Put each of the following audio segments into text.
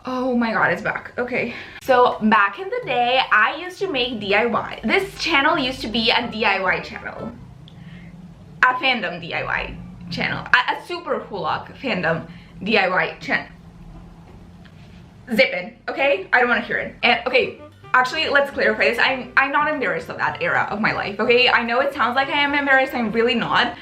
Oh my god, it's back. Okay. So back in the day, I used to make DIY. This channel used to be a DIY channel. A fandom DIY channel. A super cool fandom DIY channel. Zip it, okay? I don't want to hear it. And okay, actually, let's clarify this. I'm not embarrassed of that era of my life, okay? I know it sounds like I am embarrassed. I'm really not.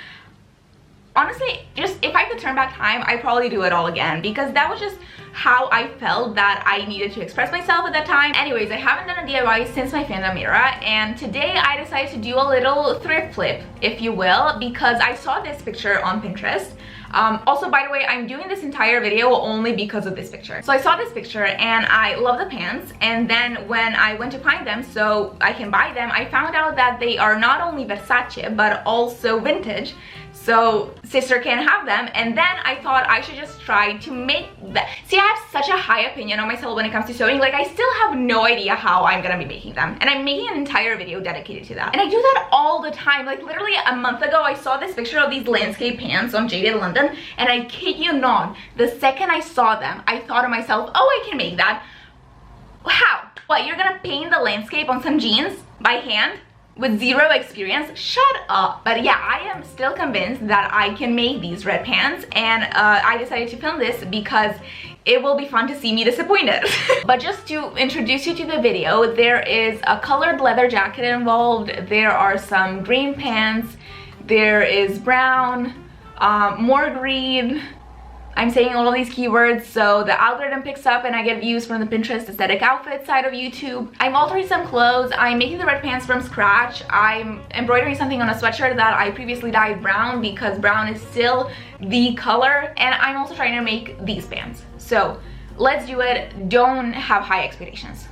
Honestly, just if I could turn back time, I'd probably do it all again, because that was just how I felt that I needed to express myself at that time. Anyways, I haven't done a DIY since my fandom era, and today I decided to do a little thrift flip, if you will, because I saw this picture on Pinterest. Also, by the way, I'm doing this entire video only because of this picture. So I saw this picture and I love the pants, and then when I went to find them so I can buy them, I found out that they are not only Versace but also vintage. So sister can't have them, and then I thought I should just try to make that. See, I have such a high opinion on myself when it comes to sewing. Like, I still have no idea how I'm gonna be making them, and I'm making an entire video dedicated to that. And I do that all the time. Like, literally a month ago I saw this picture of these landscape pants on Jaded London, and I kid you not, the second I saw them I thought to myself, oh, I can make that. How? What, you're gonna paint the landscape on some jeans by hand? With zero experience? Shut up. But yeah, I am still convinced that I can make these red pants, and I decided to film this because it will be fun to see me disappointed. But just to introduce you to the video, there is a colored leather jacket involved, there are some green pants, there is brown, more green. I'm saying all of these keywords so the algorithm picks up and I get views from the Pinterest aesthetic outfit side of YouTube. I'm altering some clothes. I'm making the red pants from scratch. I'm embroidering something on a sweatshirt that I previously dyed brown because brown is still the color. And I'm also trying to make these pants. So let's do it. Don't have high expectations.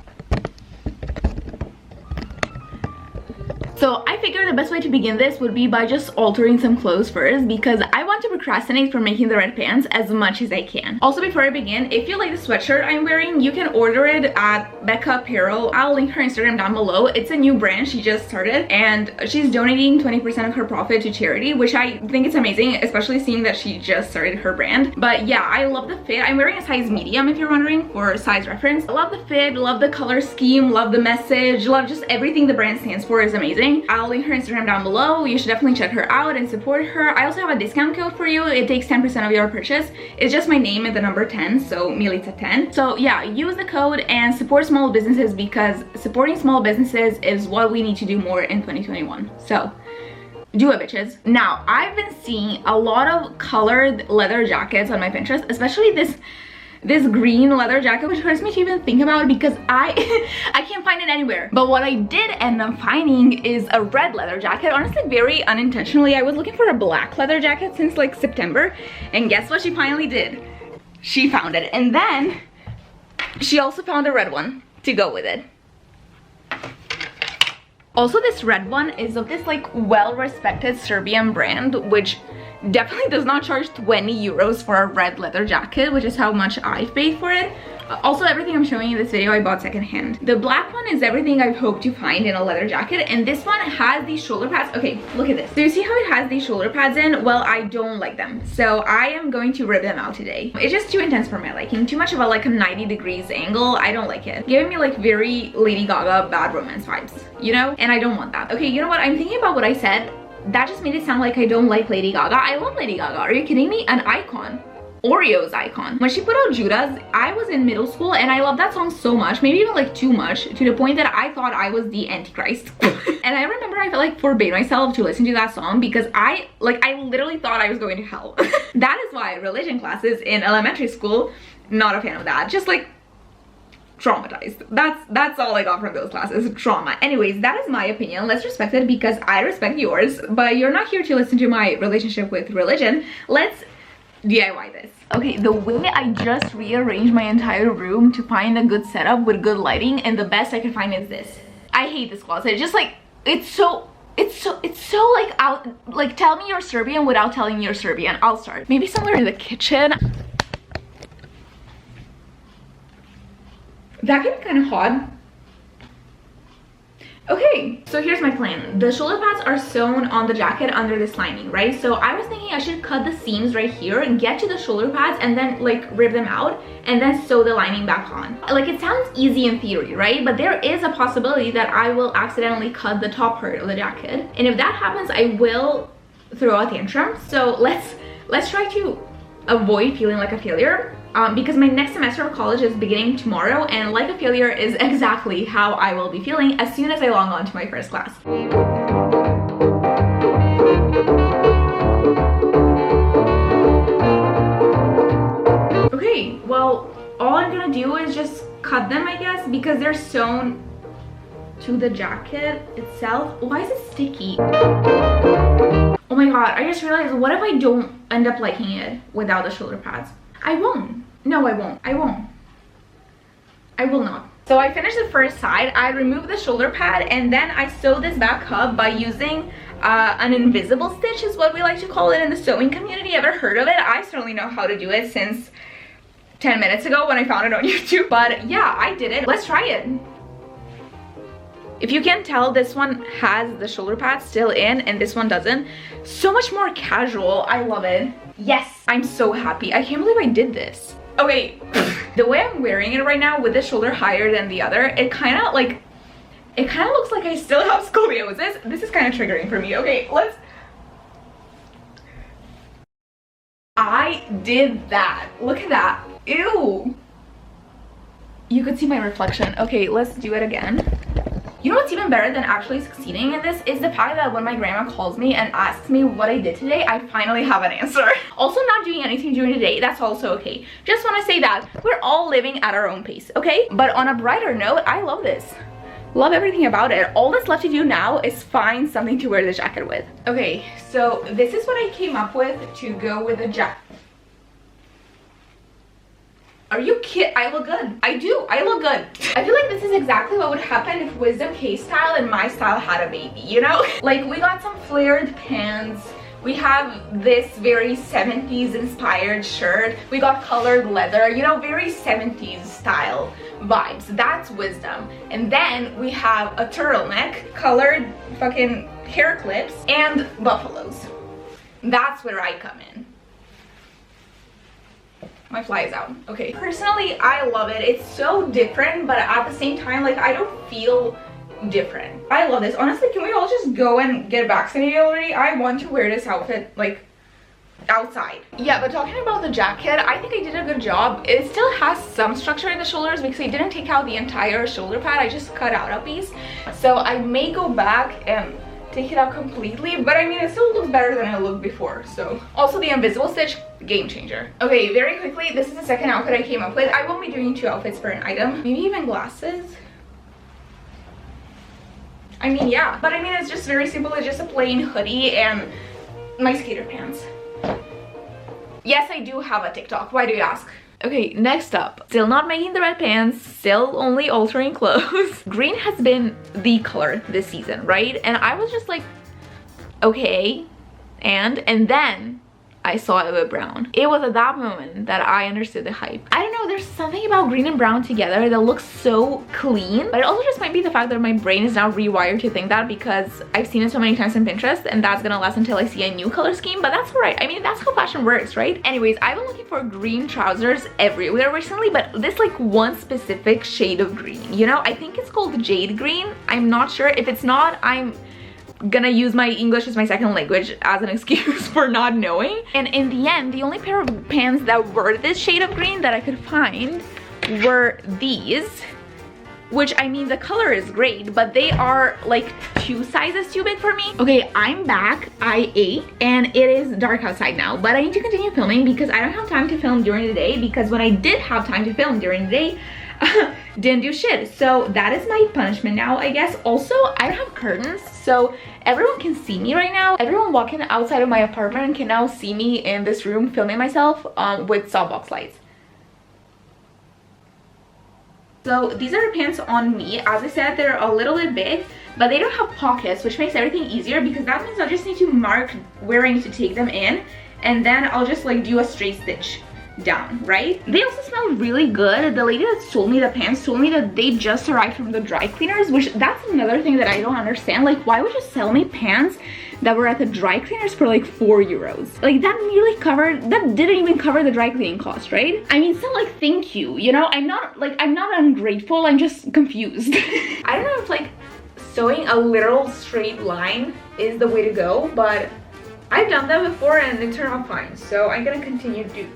So I figured the best way to begin this would be by just altering some clothes first, because I want to procrastinate from making the red pants as much as I can. Also, before I begin, if you like the sweatshirt I'm wearing, you can order it at Becca Apparel. I'll link her Instagram down below. It's a new brand she just started, and she's donating 20% of her profit to charity, which I think it's amazing, especially seeing that she just started her brand. But yeah, I love the fit. I'm wearing a size medium, if you're wondering, for size reference. I love the fit, love the color scheme, love the message, love just everything the brand stands for is amazing. I'll link her Instagram down below. You should definitely check her out and support her. I also have a discount code for you. It takes 10% of your purchase. It's just my name and the number 10, so Milica 10. So yeah, use the code and support small businesses, because supporting small businesses is what we need to do more in 2021. So do it, bitches. Now, I've been seeing a lot of colored leather jackets on my Pinterest, especially this green leather jacket, which hurts me to even think about because I can't find it anywhere. But what I did end up finding is a red leather jacket, honestly very unintentionally. I was looking for a black leather jacket since like September, and guess what she finally did? She found it, and then she also found a red one to go with it. Also, this red one is of this like well-respected Serbian brand, which definitely does not charge 20 euros for a red leather jacket, which is how much I paid for it. Also, everything I'm showing you in this video I bought secondhand. The black one is everything I've hoped to find in a leather jacket, and this one has these shoulder pads. Okay, look at this. Do you see how it has these shoulder pads in? Well, I don't like them, so I am going to rip them out today. It's just too intense for my liking. Too much of a like a 90 degrees angle. I don't like it. Giving me like very Lady Gaga Bad Romance vibes, you know? And I don't want that. Okay, you know what? I'm thinking about what I said. That just made it sound like I don't like Lady Gaga. I love Lady Gaga. Are you kidding me? An icon. Oreo's icon. When she put out Judas, I was in middle school and I loved that song so much, maybe even like too much, to the point that I thought I was the Antichrist. And I remember I felt like forbade myself to listen to that song because I literally thought I was going to hell. That is why religion classes in elementary school, not a fan of that. Just like traumatized. That's all I got from those classes. Trauma. Anyways, that is my opinion. Let's respect it because I respect yours, but you're not here to listen to my relationship with religion. Let's DIY this. Okay, the way I just rearranged my entire room to find a good setup with good lighting, and the best I can find is this. I hate this closet. Just like, it's so like out, like tell me you're Serbian without telling me you're Serbian. I'll start. Maybe somewhere in the kitchen. That can be kind of hot. Okay, so here's my plan. The shoulder pads are sewn on the jacket under this lining, right? So I was thinking I should cut the seams right here and get to the shoulder pads and then like rip them out and then sew the lining back on. Like, it sounds easy in theory, right? But there is a possibility that I will accidentally cut the top part of the jacket. And if that happens, I will throw a tantrum. So let's try to avoid feeling like a failure. Because my next semester of college is beginning tomorrow, and like a failure is exactly how I will be feeling as soon as I log on to my first class. Okay, well, all I'm gonna do is just cut them, I guess, because they're sewn to the jacket itself. Why is it sticky? Oh my god, I just realized, what if I don't end up liking it without the shoulder pads? I won't. No, I won't. I won't. I will not. So I finished the first side. I removed the shoulder pad and then I sewed this back up by using an invisible stitch is what we like to call it in the sewing community. Ever heard of it? I certainly know how to do it since 10 minutes ago when I found it on YouTube. But yeah, I did it. Let's try it. If you can tell, this one has the shoulder pad still in and this one doesn't. So much more casual. I love it. Yes, I'm so happy. I can't believe I did this. Okay, the way I'm wearing it right now with the shoulder higher than the other, it kind of looks like I still have scoliosis. This is kind of triggering for me. Okay, I did that. Look at that. Ew. You could see my reflection. Okay, let's do it again. You know what's even better than actually succeeding in this is the fact that when my grandma calls me and asks me what I did today, I finally have an answer. Also, not doing anything during the day, that's also okay. Just want to say that we're all living at our own pace, okay? But on a brighter note, I love this. Love everything about it. All that's left to do now is find something to wear the jacket with. Okay, so this is what I came up with to go with the jacket. Are you kidding? I look good. I do. I look good. I feel like this is exactly what would happen if Wisdom K style and my style had a baby, you know? Like, we got some flared pants. We have this very 70s inspired shirt. We got colored leather, you know, very 70s style vibes. That's Wisdom. And then we have a turtleneck, colored fucking hair clips, and buffaloes. That's where I come in. My fly is out. Okay. Personally, I love it. It's so different, but at the same time, like, I don't feel different. I love this. Honestly, can we all just go and get vaccinated already? I want to wear this outfit, like, outside. Yeah, but talking about the jacket, I think I did a good job. It still has some structure in the shoulders because I didn't take out the entire shoulder pad. I just cut out a piece. So I may go back and take it out completely, but I mean, it still looks better than it looked before. So also the invisible stitch, game changer. Okay, very quickly, this is the second outfit I came up with. I won't be doing 2 outfits per an item, maybe even glasses. I mean, yeah, but I mean, it's just very simple. It's just a plain hoodie and my skater pants. Yes, I do have a TikTok. Why do you ask? Okay, next up, still not making the red pants, still only altering clothes. Green has been the color this season, right? And I was just like, okay, and then I saw it with brown. It was at that moment that I understood the hype. I don't know, there's something about green and brown together that looks so clean, but it also just might be the fact that my brain is now rewired to think that because I've seen it so many times on Pinterest, and that's gonna last until I see a new color scheme, but that's all right. I mean, that's how fashion works, right? Anyways, I've been looking for green trousers everywhere recently, but this like one specific shade of green, you know? I think it's called jade green. I'm not sure. If it's not, I'm gonna use my English as my second language as an excuse for not knowing. And in the end, the only pair of pants that were this shade of green that I could find were these, which, I mean, the color is great, but they are like 2 sizes too big for me. Okay, I'm back. I ate and it is dark outside now, but I need to continue filming because I don't have time to film during the day, because when I did have time to film during the day, didn't do shit. So that is my punishment now, I guess. Also, I don't have curtains, so everyone can see me right now. Everyone walking outside of my apartment can now see me in this room filming myself with softbox lights. So these are the pants on me. As I said, they're a little bit big, but they don't have pockets, which makes everything easier because that means I just need to mark where I need to take them in, and then I'll just like do a straight stitch down, right? They also smell really good. The lady that sold me the pants told me that they just arrived from the dry cleaners, which that's another thing that I don't understand. Like, why would you sell me pants that were at the dry cleaners for like 4 euros? Like, that nearly covered, that didn't even cover the dry cleaning cost, right? I mean, it's not like, thank you, you know? I'm not ungrateful, I'm just confused. I don't know if like sewing a literal straight line is the way to go, but I've done that before and it turned out fine, so I'm gonna continue to do.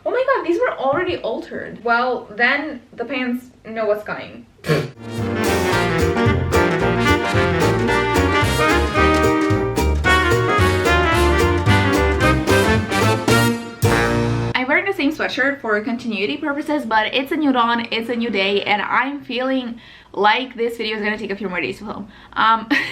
Oh my god, these were already altered. Well, then the pants know what's coming. I'm wearing the same sweatshirt for continuity purposes, but it's a new dawn, it's a new day, and I'm feeling like this video is gonna take a few more days to film.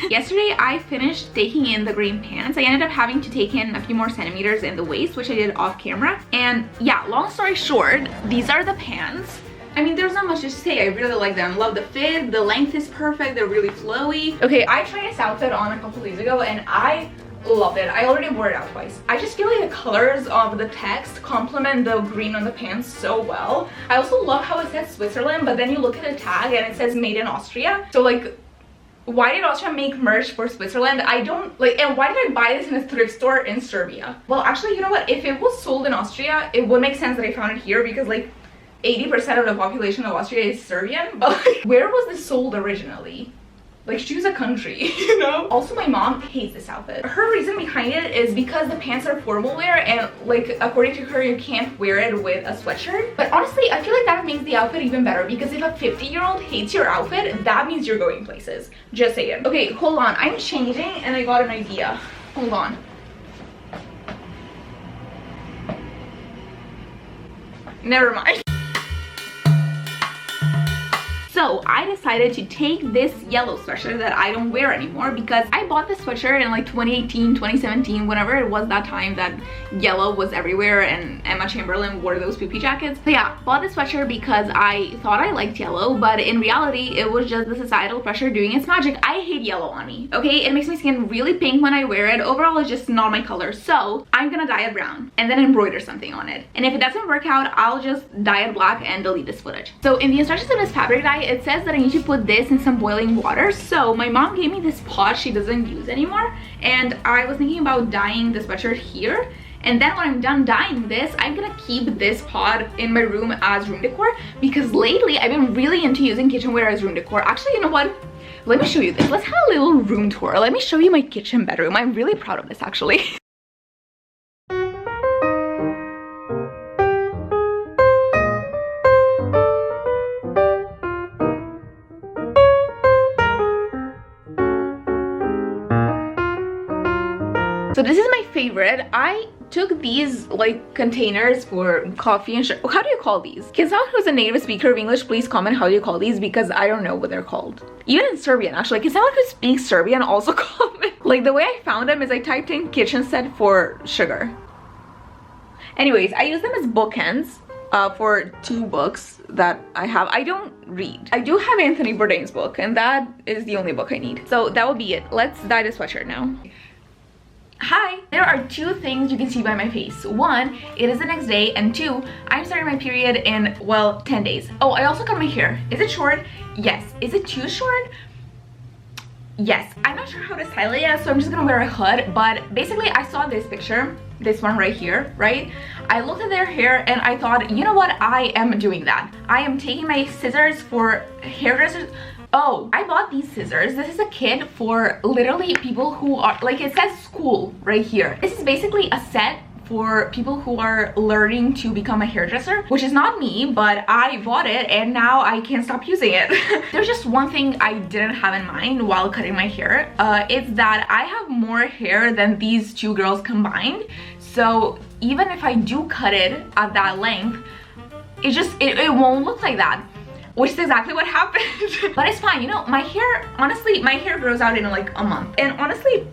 Yesterday I finished taking in the green pants. I ended up having to take in a few more centimeters in the waist, which I did off camera. And yeah, long story short, these are the pants. I mean, there's not much to say. I really like them. Love the fit, the length is perfect, they're really flowy. Okay, I tried this outfit on a couple days ago and I love it. I already wore it out twice. I just feel like the colors of the text complement the green on the pants so well. I also love how it says Switzerland, but then you look at the tag and it says made in Austria. So like, why did Austria make merch for Switzerland? I don't like, and why did I buy this in a thrift store in Serbia? Well, actually, you know what? If it was sold in Austria, it would make sense that I found it here because like 80% of the population of Austria is Serbian, but like, where was this sold originally? Like, choose a country, you know? Also, my mom hates this outfit. Her reason behind it is because the pants are formal wear and like, according to her, you can't wear it with a sweatshirt. But honestly, I feel like that makes the outfit even better because if a 50-year-old hates your outfit, that means you're going places. Just saying. Okay, hold on. I'm changing and I got an idea. Hold on. Never mind. So I decided to take this yellow sweatshirt that I don't wear anymore because I bought this sweatshirt in like 2018, 2017, whenever it was that time that yellow was everywhere and Emma Chamberlain wore those poopy jackets. So yeah, bought this sweatshirt because I thought I liked yellow, but in reality, it was just the societal pressure doing its magic. I hate yellow on me, okay? It makes my skin really pink when I wear it. Overall, it's just not my color. So I'm gonna dye it brown and then embroider something on it. And if it doesn't work out, I'll just dye it black and delete this footage. So in the instructions of this fabric dye, it says that I need to put this in some boiling water. So my mom gave me this pot she doesn't use anymore, and I was thinking about dyeing the sweatshirt here. And then when I'm done dyeing this, I'm gonna keep this pot in my room as room decor because lately I've been really into using kitchenware as room decor. Actually, you know what? Let me show you this. Let's have a little room tour. Let me show you my kitchen bedroom. I'm really proud of this actually. So this is my favorite. I took these like containers for coffee and how do you call these? Can someone who's a native speaker of English please comment how do you call these, because I don't know what they're called. Even in Serbian actually. Can someone who speaks Serbian also comment? Like, the way I found them is I typed in kitchen set for sugar. Anyways, I use them as bookends for 2 books that I have. I don't read. I do have Anthony Bourdain's book and that is the only book I need. So that will be it. Let's dye the sweatshirt now. Hi! There are 2 things you can see by my face. 1, it is the next day, and 2, I'm starting my period in, well, 10 days. Oh, I also cut my hair. Is it short? Yes. Is it too short? Yes. I'm not sure how to style it yet, so I'm just gonna wear a hood, but basically I saw this picture, this one right here, right? I looked at their hair and I thought, you know what? I am doing that. I am taking my scissors for hairdressers. Oh, I bought these scissors. This is a kit for literally people who are, like, it says school right here. This is basically a set for people who are learning to become a hairdresser, which is not me, but I bought it and now I can't stop using it. There's just one thing I didn't have in mind while cutting my hair. It's that I have more hair than these 2 girls combined. So even if I do cut it at that length, it won't look like that. Which is exactly what happened. But it's fine, you know, my hair, honestly, my hair grows out in like a month. And honestly,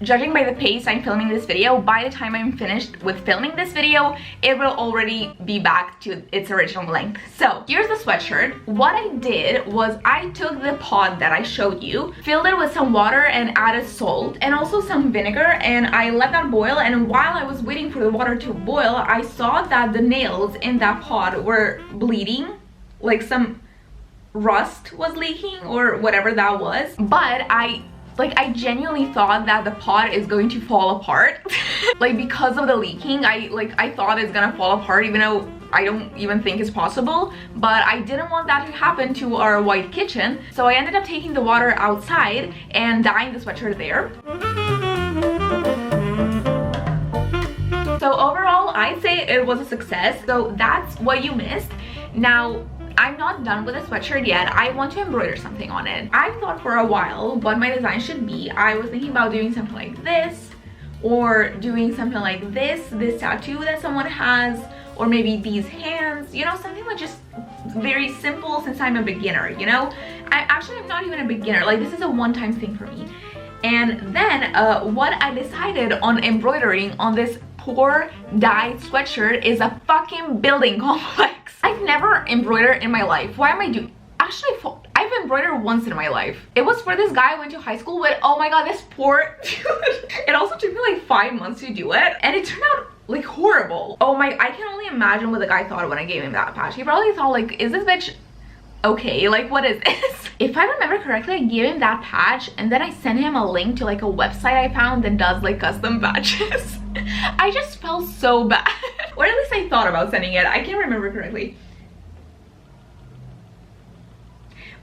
judging by the pace I'm filming this video, by the time I'm finished with filming this video, it will already be back to its original length. So here's the sweatshirt. What I did was I took the pod that I showed you, filled it with some water and added salt and also some vinegar, and I let that boil. And while I was waiting for the water to boil, I saw that the nails in that pod were bleeding, like some rust was leaking or whatever that was. But I genuinely thought that the pod is going to fall apart. Like, because of the leaking, I thought it's gonna fall apart, even though I don't even think it's possible. But I didn't want that to happen to our white kitchen, so I ended up taking the water outside and dyeing the sweatshirt there. So overall, I'd say it was a success. So that's what you missed. Now, I'm not done with the sweatshirt yet. I want to embroider something on it. I've thought for a while what my design should be. I was thinking about doing something like this, or doing something like this tattoo that someone has, or maybe these hands, you know, something like just very simple, since I'm a beginner, you know. I'm not even a beginner. Like, this is a one-time thing for me. And then what I decided on embroidering on this poor dyed sweatshirt is a fucking building complex. I've never embroidered in my life. Why am I doing? Actually, I've embroidered once in my life. It was for this guy I went to high school with. Oh my god, this poor dude. It also took me like 5 months to do it, and it turned out like horrible. Oh my, I can only imagine what the guy thought when I gave him that patch. He probably thought like, is this bitch okay? Like, what is this? If I remember correctly, I gave him that patch and then I sent him a link to like a website I found that does like custom patches. I just felt so bad. Or at least I thought about sending it. I can't remember correctly.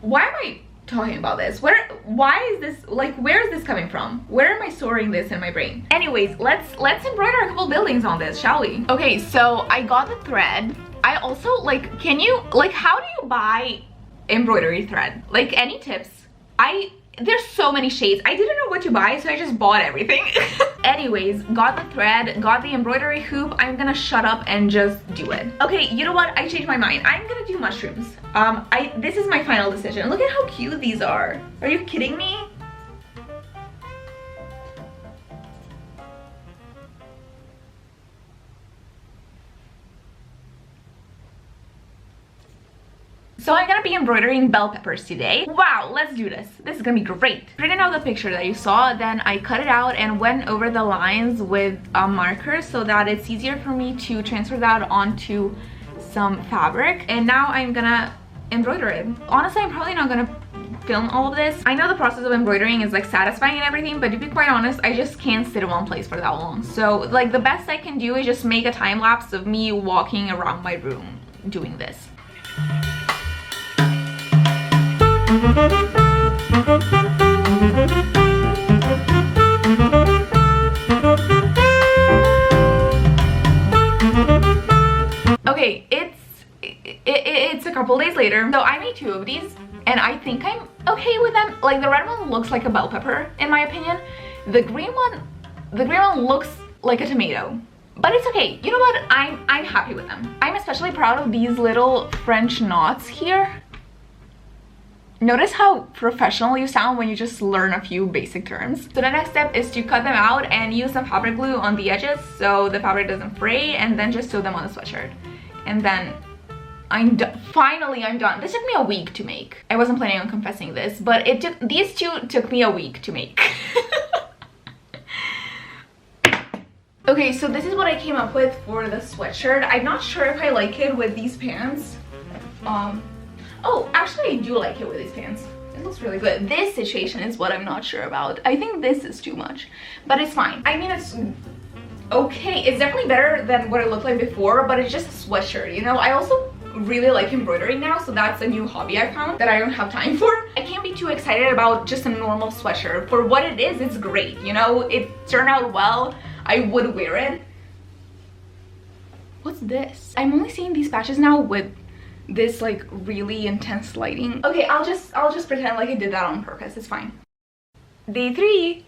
Why am I talking about this? Why is this, like, where is this coming from? Where am I storing this in my brain? Anyways, let's embroider a couple buildings on this, shall we? Okay, so I got the thread. I also, like, can you, like, how do you buy embroidery thread? Like, any tips? There's so many shades. I didn't know what to buy, so I just bought everything. Anyways, got the thread, got the embroidery hoop. I'm gonna shut up and just do it. Okay, you know what? I changed my mind. I'm gonna do mushrooms. This is my final decision. Look at how cute these are. Are you kidding me? So I'm gonna be embroidering bell peppers today. Wow, let's do this. This is gonna be great. Printed out the picture that you saw, then I cut it out and went over the lines with a marker so that it's easier for me to transfer that onto some fabric. And now I'm gonna embroider it. Honestly, I'm probably not gonna film all of this. I know the process of embroidering is like satisfying and everything, but to be quite honest, I just can't sit in one place for that long. So like the best I can do is just make a time lapse of me walking around my room doing this. Okay, it's a couple days later. So I made 2 of these and I think I'm okay with them. Like, the red one looks like a bell pepper in my opinion. The green one looks like a tomato. But it's okay. You know what? I'm happy with them. I'm especially proud of these little French knots here. Notice how professional you sound when you just learn a few basic terms. So the next step is to cut them out and use some fabric glue on the edges so the fabric doesn't fray, and then just sew them on the sweatshirt. And then I'm done. Finally, I'm done. This took me a week to make. I wasn't planning on confessing this, but these 2 took me a week to make. Okay, so this is what I came up with for the sweatshirt. I'm not sure if I like it with these pants. Oh, actually I do like it with these pants. It looks really good. This situation is what I'm not sure about. I think this is too much, but it's fine. I mean, it's okay. It's definitely better than what it looked like before, but it's just a sweatshirt, you know? I also really like embroidering now, so that's a new hobby I found that I don't have time for. I can't be too excited about just a normal sweatshirt. For what it is, it's great, you know? It turned out well. I would wear it. What's this? I'm only seeing these patches now with this like really intense lighting. Okay, I'll just pretend like I did that on purpose. It's fine. Day 3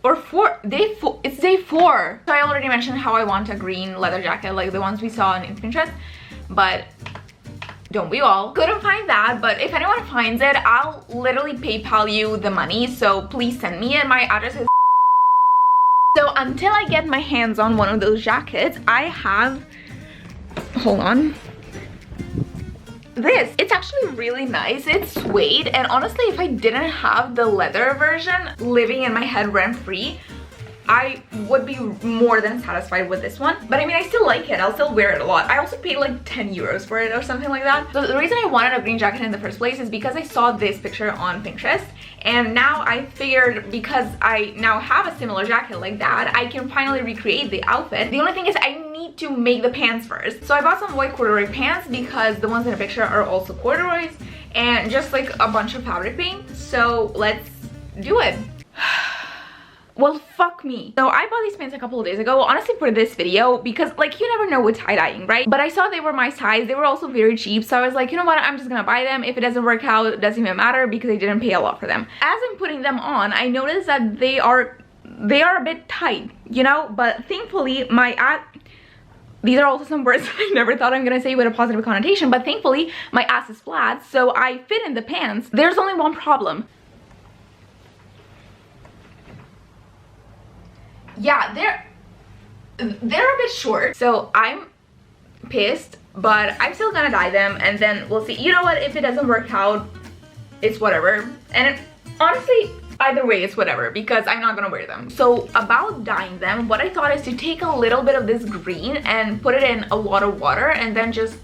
or 4. It's day 4. So I already mentioned how I want a green leather jacket like the ones we saw on Pinterest, but don't we all? Couldn't find that, but if anyone finds it, I'll literally PayPal you the money, so please send me it. My address is So until I get my hands on one of those jackets, I have, hold on, this. It's actually really nice. It's suede, and honestly, if I didn't have the leather version living in my head rent-free, I would be more than satisfied with this one. But I mean, I still like it. I'll still wear it a lot. I also paid like 10 euros for it or something like that. So the reason I wanted a green jacket in the first place is because I saw this picture on Pinterest, and now I figured because I now have a similar jacket like that, I can finally recreate the outfit. The only thing is I need to make the pants first. So I bought some white corduroy pants because the ones in the picture are also corduroys, and just like a bunch of fabric paint. So let's do it. Well, fuck me. So I bought these pants a couple of days ago, honestly, for this video, because like you never know with tie-dyeing, right? But I saw they were my size. They were also very cheap, so I was like, you know what, I'm just gonna buy them. If it doesn't work out, it doesn't even matter because I didn't pay a lot for them. As I'm putting them on, I noticed that they are a bit tight, you know, but thankfully these are also some words that I never thought I'm gonna say with a positive connotation, but thankfully my ass is flat, so I fit in the pants. There's only one problem. Yeah, they're a bit short, so I'm pissed, but I'm still gonna dye them, and then we'll see. You know what, if it doesn't work out, it's whatever. And honestly, either way, it's whatever, because I'm not gonna wear them. So about dyeing them, what I thought is to take a little bit of this green and put it in a lot of water, and then just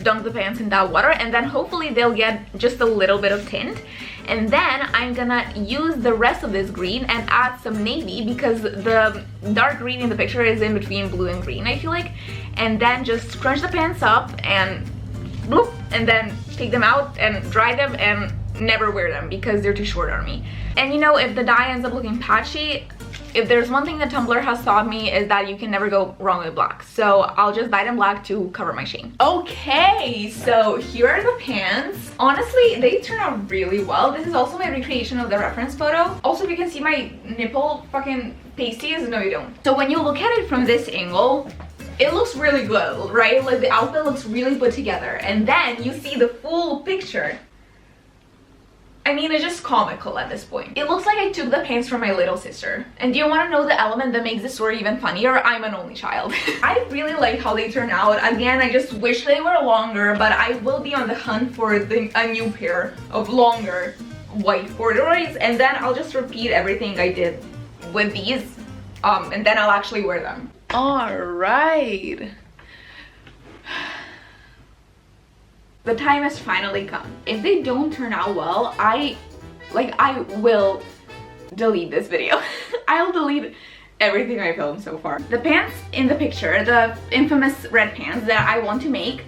dunk the pants in that water, and then hopefully they'll get just a little bit of tint. And then I'm gonna use the rest of this green and add some navy, because the dark green in the picture is in between blue and green, I feel like. And then just scrunch the pants up and bloop, and then take them out and dry them and never wear them because they're too short on me. And you know, if the dye ends up looking patchy, if there's one thing that Tumblr has taught me, is that you can never go wrong with black. So I'll just dye them black to cover my shame. Okay, so here are the pants. Honestly, they turn out really well. This is also my recreation of the reference photo. Also, if you can see my nipple fucking pasties, no you don't. So when you look at it from this angle, it looks really good, right? Like the outfit looks really put together. And then you see the full picture. I mean, it's just comical at this point. It looks like I took the pants from my little sister. And do you want to know the element that makes this story even funnier? I'm an only child. I really like how they turn out. Again, I just wish they were longer, but I will be on the hunt for a new pair of longer white corduroys, and then I'll just repeat everything I did with these, and then I'll actually wear them. All right. The time has finally come. If they don't turn out well, I will delete this video. I'll delete everything I filmed so far. The pants in the picture, the infamous red pants that I want to make,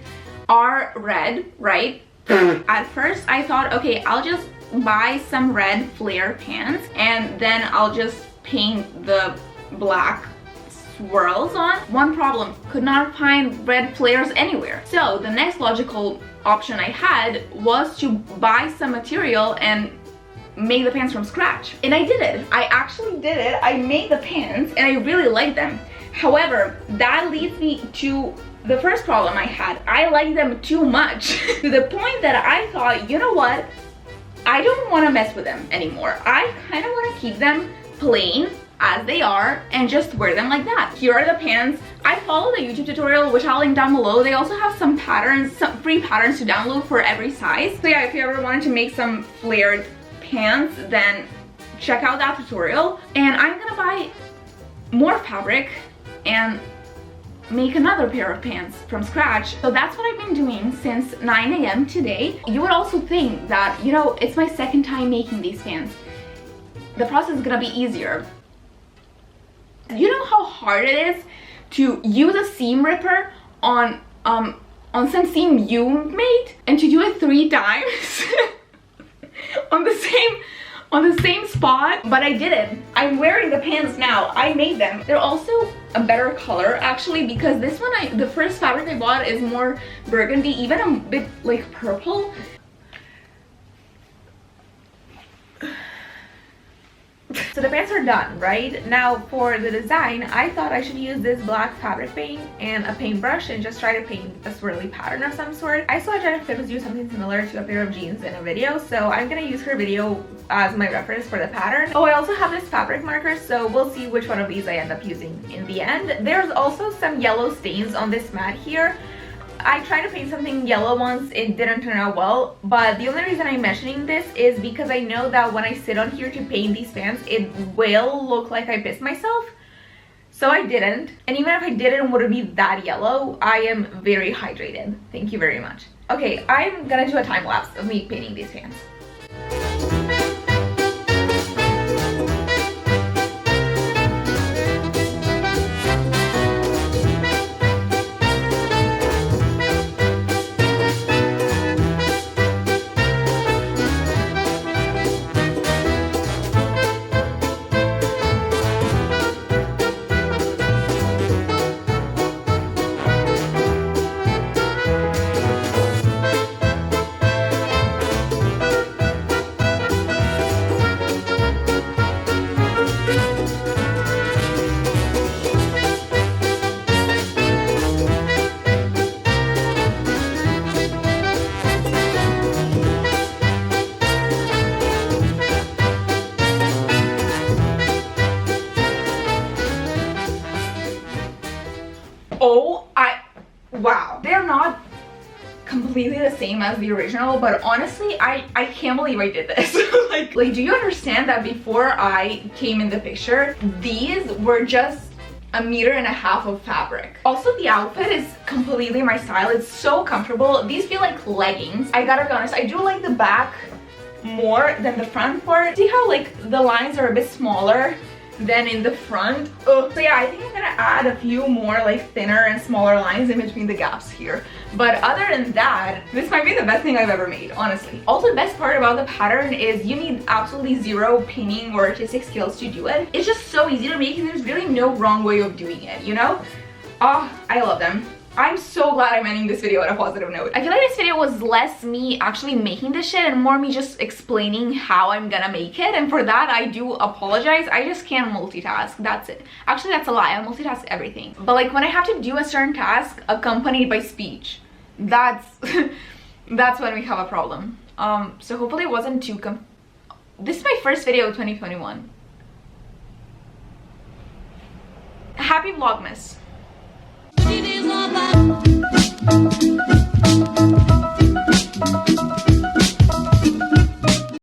are red, right? At first I thought, okay, I'll just buy some red flare pants and then I'll just paint the black swirls on. One problem, could not find red flares anywhere. So the next logical option I had was to buy some material and make the pants from scratch. And I did it. I actually did it. I made the pants and I really like them. However, that leads me to the first problem I had. I like them too much to the point that I thought, you know what? I don't want to mess with them anymore. I kind of want to keep them plain as they are and just wear them like that. Here are the pants. I followed a YouTube tutorial, which I'll link down below. They also have some patterns, some free patterns to download for every size. So yeah, if you ever wanted to make some flared pants, then check out that tutorial. And I'm gonna buy more fabric and make another pair of pants from scratch. So that's what I've been doing since 9 AM today. You would also think that, you know, it's my second time making these pants. The process is gonna be easier. You know how hard it is to use a seam ripper on some seam you made, and to do it 3 times on the same spot? But I did it. I'm wearing the pants now. I made them. They're also a better color actually, because this one, the first fabric I bought is more burgundy, even a bit like purple. So the pants are done, right? Now for the design, I thought I should use this black fabric paint and a paintbrush and just try to paint a swirly pattern of some sort. I saw Jennifer do something similar to a pair of jeans in a video, so I'm gonna use her video as my reference for the pattern. Oh, I also have this fabric marker, so we'll see which one of these I end up using in the end. There's also some yellow stains on this mat here. I tried to paint something yellow once, it didn't turn out well, but the only reason I'm mentioning this is because I know that when I sit on here to paint these pants, it will look like I pissed myself. So I didn't, and even if I didn't, it wouldn't be that yellow. I am very hydrated. Thank you very much. Okay, I'm gonna do a time lapse of me painting these pants. Wow, they're not completely the same as the original, but honestly I can't believe I did this. like do you understand that before I came in the picture, these were just 1.5 meters of fabric? Also, the outfit is completely my style. It's so comfortable. These feel like leggings. I gotta be honest, I do like the back more than the front part. See how like the lines are a bit smaller than in the front? Oh, so yeah, I think I'm gonna add a few more like thinner and smaller lines in between the gaps here. But other than that, this might be the best thing I've ever made, honestly. Also, the best part about the pattern is you need absolutely zero pinning or artistic skills to do it. It's just so easy to make and there's really no wrong way of doing it, you know? Oh, I love them. I'm so glad I'm ending this video on a positive note. I feel like this video was less me actually making this shit and more me just explaining how I'm gonna make it, and for that I do apologize. I just can't multitask, that's it. Actually, that's a lie, I multitask everything. But like when I have to do a certain task accompanied by speech, that's that's when we have a problem. So hopefully it wasn't too this is my first video of 2021. Happy Vlogmas.